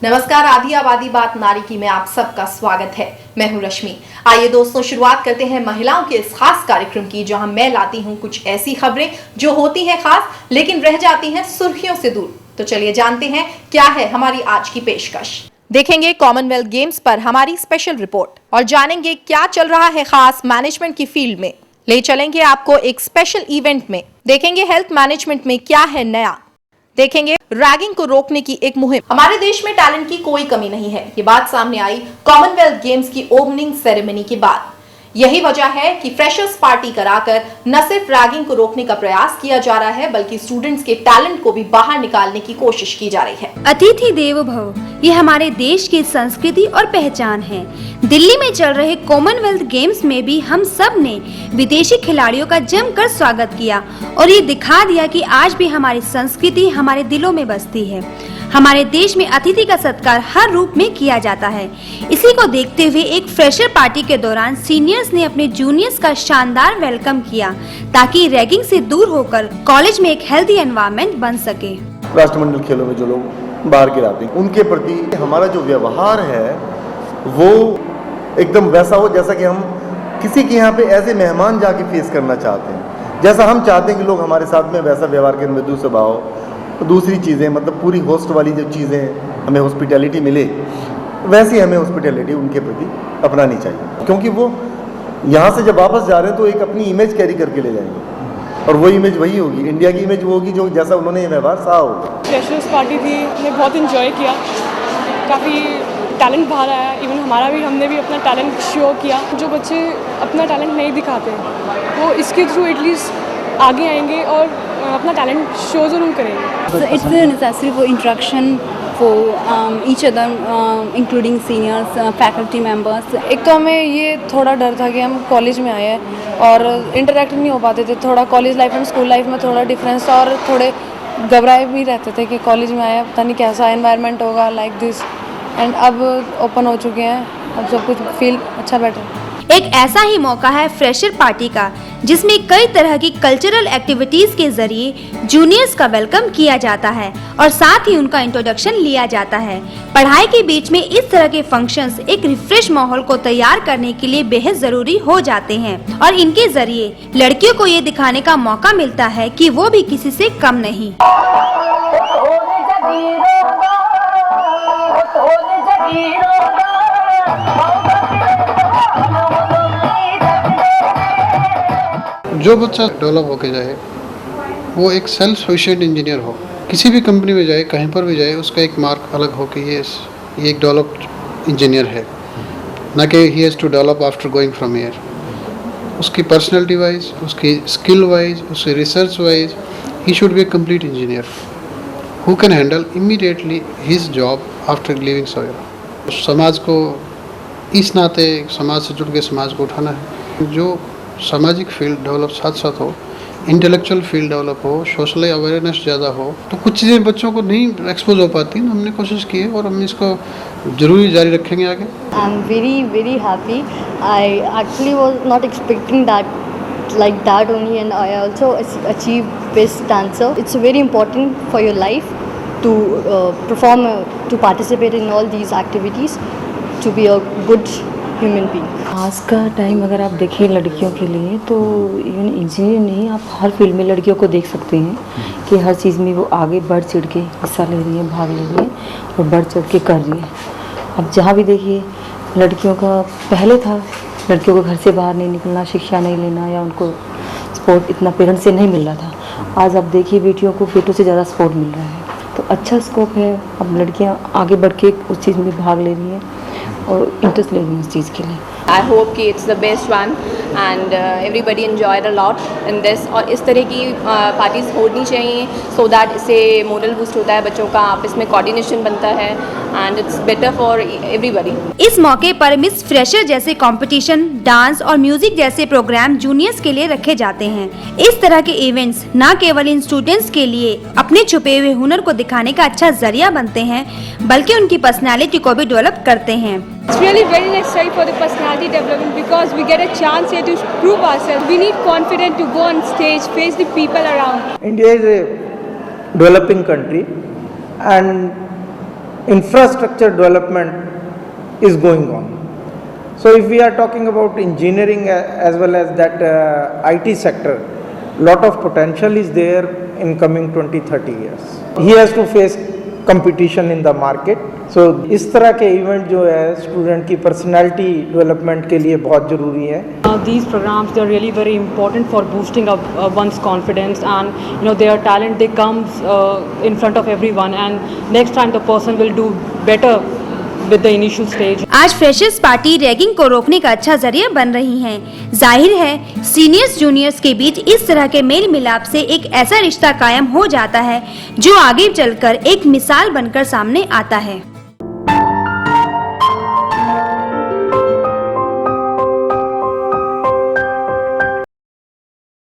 नमस्कार, आधी आबादी बात नारी की में आप सबका स्वागत है। मैं हूं रश्मि। आइए दोस्तों, शुरुआत करते हैं महिलाओं के इस खास कार्यक्रम की, जहां मैं लाती हूं कुछ ऐसी खबरें जो होती हैं खास लेकिन रह जाती हैं सुर्खियों से दूर। तो चलिए जानते हैं क्या है हमारी आज की पेशकश। देखेंगे कॉमनवेल्थ गेम्स पर हमारी स्पेशल रिपोर्ट और जानेंगे क्या चल रहा है खास मैनेजमेंट की फील्ड में। ले चलेंगे आपको एक स्पेशल इवेंट में। देखेंगे हेल्थ मैनेजमेंट में क्या है नया। देखेंगे रैगिंग को रोकने की एक मुहिम। हमारे देश में टैलेंट की कोई कमी नहीं है, ये बात सामने आई कॉमनवेल्थ गेम्स की ओपनिंग सेरेमनी के बाद। यही वजह है कि फ्रेशर्स पार्टी कराकर न सिर्फ रैगिंग को रोकने का प्रयास किया जा रहा है, बल्कि स्टूडेंट्स के टैलेंट को भी बाहर निकालने की कोशिश की जा रही है। अतिथि देवो भव, ये हमारे देश की संस्कृति और पहचान है। दिल्ली में चल रहे कॉमनवेल्थ गेम्स में भी हम सब ने विदेशी खिलाड़ियों का जमकर स्वागत किया और ये दिखा दिया कि आज भी हमारी संस्कृति हमारे दिलों में बसती है। हमारे देश में अतिथि का सत्कार हर रूप में किया जाता है। इसी को देखते हुए एक फ्रेशर पार्टी के दौरान सीनियर्स ने अपने जूनियर्स का शानदार वेलकम किया, ताकि रैगिंग से दूर होकर कॉलेज में एक हेल्दी एनवायरनमेंट बन सके। राष्ट्रमंडल खेलों में जो लोग बाहर गिराते हैं, उनके प्रति हमारा जो व्यवहार है वो एकदम वैसा हो जैसा कि हम किसी के यहाँ पे ऐसे मेहमान जाके फेस करना चाहते हैं। जैसा हम चाहते हैं कि लोग हमारे साथ में वैसा व्यवहार करें, मृदु स्वभाव। दूसरी चीज़ें मतलब पूरी होस्ट वाली जो चीज़ें हमें हॉस्पिटैलिटी मिले, वैसी हमें हॉस्पिटैलिटी उनके प्रति अपनानी चाहिए, क्योंकि वो यहाँ से जब वापस जा रहे हैं तो एक अपनी इमेज कैरी करके ले जाएंगे और वो इमेज वही होगी, इंडिया की इमेज वो होगी जो जैसा उन्होंने ये व्यवहार सहा होगा। फ्रेशर्स पार्टी थी, हमने बहुत इन्जॉय किया, काफ़ी टैलेंट बाहर आया। इवन हमने भी अपना टैलेंट शो किया। जो बच्चे अपना टैलेंट नहीं दिखाते वो इसके थ्रू एटलीस्ट आगे आएंगे और अपना टैलेंट शो जरूर करेंगे। So it's very necessary for interaction for each other, including seniors, faculty members. एक तो हमें ये थोड़ा डर था कि हम कॉलेज में आए हैं और इंटरेक्ट नहीं हो पाते थे। थोड़ा college life and school life में थोड़ा डिफरेंस था और थोड़े घबराए भी रहते थे कि कॉलेज में आए पता नहीं कैसा एनवायरनमेंट होगा लाइक दिस। एंड अब ओपन हो चुके हैं, अब सब कुछ फील अच्छा बेटर। एक ऐसा ही मौका है फ्रेशर पार्टी का, जिसमें कई तरह की कल्चरल एक्टिविटीज के जरिए जूनियर्स का वेलकम किया जाता है और साथ ही उनका इंट्रोडक्शन लिया जाता है। पढ़ाई के बीच में इस तरह के फंक्शंस एक रिफ्रेश माहौल को तैयार करने के लिए बेहद जरूरी हो जाते हैं और इनके जरिए लड़कियों को ये दिखाने का मौका मिलता है कि वो भी किसी से कम नहीं। जो बच्चा डेवलप होके जाए वो एक सेल्फ सफिशिएंट इंजीनियर हो, किसी भी कंपनी में जाए, कहीं पर भी जाए, उसका एक मार्क अलग हो कि ये एक डेवलप्ड इंजीनियर है, ना कि he has to develop after going from here. उसकी पर्सनैलिटी वाइज, उसकी स्किल वाइज, उसकी research wise, he should be a complete engineer who can handle immediately his job after living soil. समाज को इस नाते समाज से जुड़ के समाज को उठाना है। जो सामाजिक फील्ड डेवलप साथ साथ हो, इंटेलेक्चुअल फील्ड डेवलप हो, सोशल अवेयरनेस ज़्यादा हो, तो कुछ चीज़ें बच्चों को नहीं एक्सपोज हो पाती। हमने कोशिश की है और हम इसको जरूरी जारी रखेंगे आगे। I am very happy. I actually was not expecting that like that only, and I also achieved best dancer. It's very important for your life to perform, to participate in all these activities, to be a good human being. आज का time अगर आप देखें लड़कियों के लिए तो even engineer नहीं, आप हर फील्ड में लड़कियों को देख सकते हैं कि हर चीज़ में वो आगे बढ़ चढ़ के हिस्सा ले रही हैं, भाग ले रही हैं और बढ़ चढ़ के कर रही हैं। अब जहाँ भी देखिए लड़कियों का पहले था, लड़कियों को घर से बाहर नहीं निकलना, शिक्षा नहीं लेना, या उनको सपोर्ट इतना पेरेंट्स से नहीं मिल रहा था। आज आप देखिए बेटियों को बेटों से ज़्यादा सपोर्ट मिल रहा है, तो अच्छा स्कोप है। अब लड़कियाँ आगे बढ़ के उस चीज़ में भाग ले रही हैं और इंटरेस्ट ले रही हैं उस चीज़ के लिए। I hope कि it's the best one and everybody enjoyed a lot in this। और इस तरह की पार्टीज होनी चाहिए so that इससे मोरल बूस्ट होता है, बच्चों का आपस में कोऑर्डिनेशन बनता है and it's better for everybody। इस मौके पर मिस फ्रेशर जैसे कंपटीशन, डांस और म्यूजिक जैसे प्रोग्राम जूनियर्स के लिए रखे जाते हैं। इस तरह के इवेंट्स न केवल इन स्टूडेंट्स के लिए अपने छुपे हुए हुनर को दिखाने का अच्छा जरिया बनते हैं, बल्कि उनकी पर्सनैलिटी को भी डेवलप करते हैं। It's really very necessary for the personality development because we get a chance here to prove ourselves. We need confidence to go on stage, face the people around. India is a developing country and infrastructure development is going on. So if we are talking about engineering as well as that IT sector, lot of potential is there in coming 20-30 years. He has to face competition in the market. So इस तरह के event जो है student की personality development के लिए बहुत ज़रूरी है. These programs, they are really very important for boosting up one's confidence, and their talent, they comes in front of everyone, and next time the person will do better with the initial stage. आज freshers party ragging को रोकने का अच्छा जरिया बन रही है। जाहिर है सीनियर्स जूनियर्स के बीच इस तरह के मेल मिलाप से एक ऐसा रिश्ता कायम हो जाता है जो आगे चलकर एक मिसाल बनकर सामने आता है।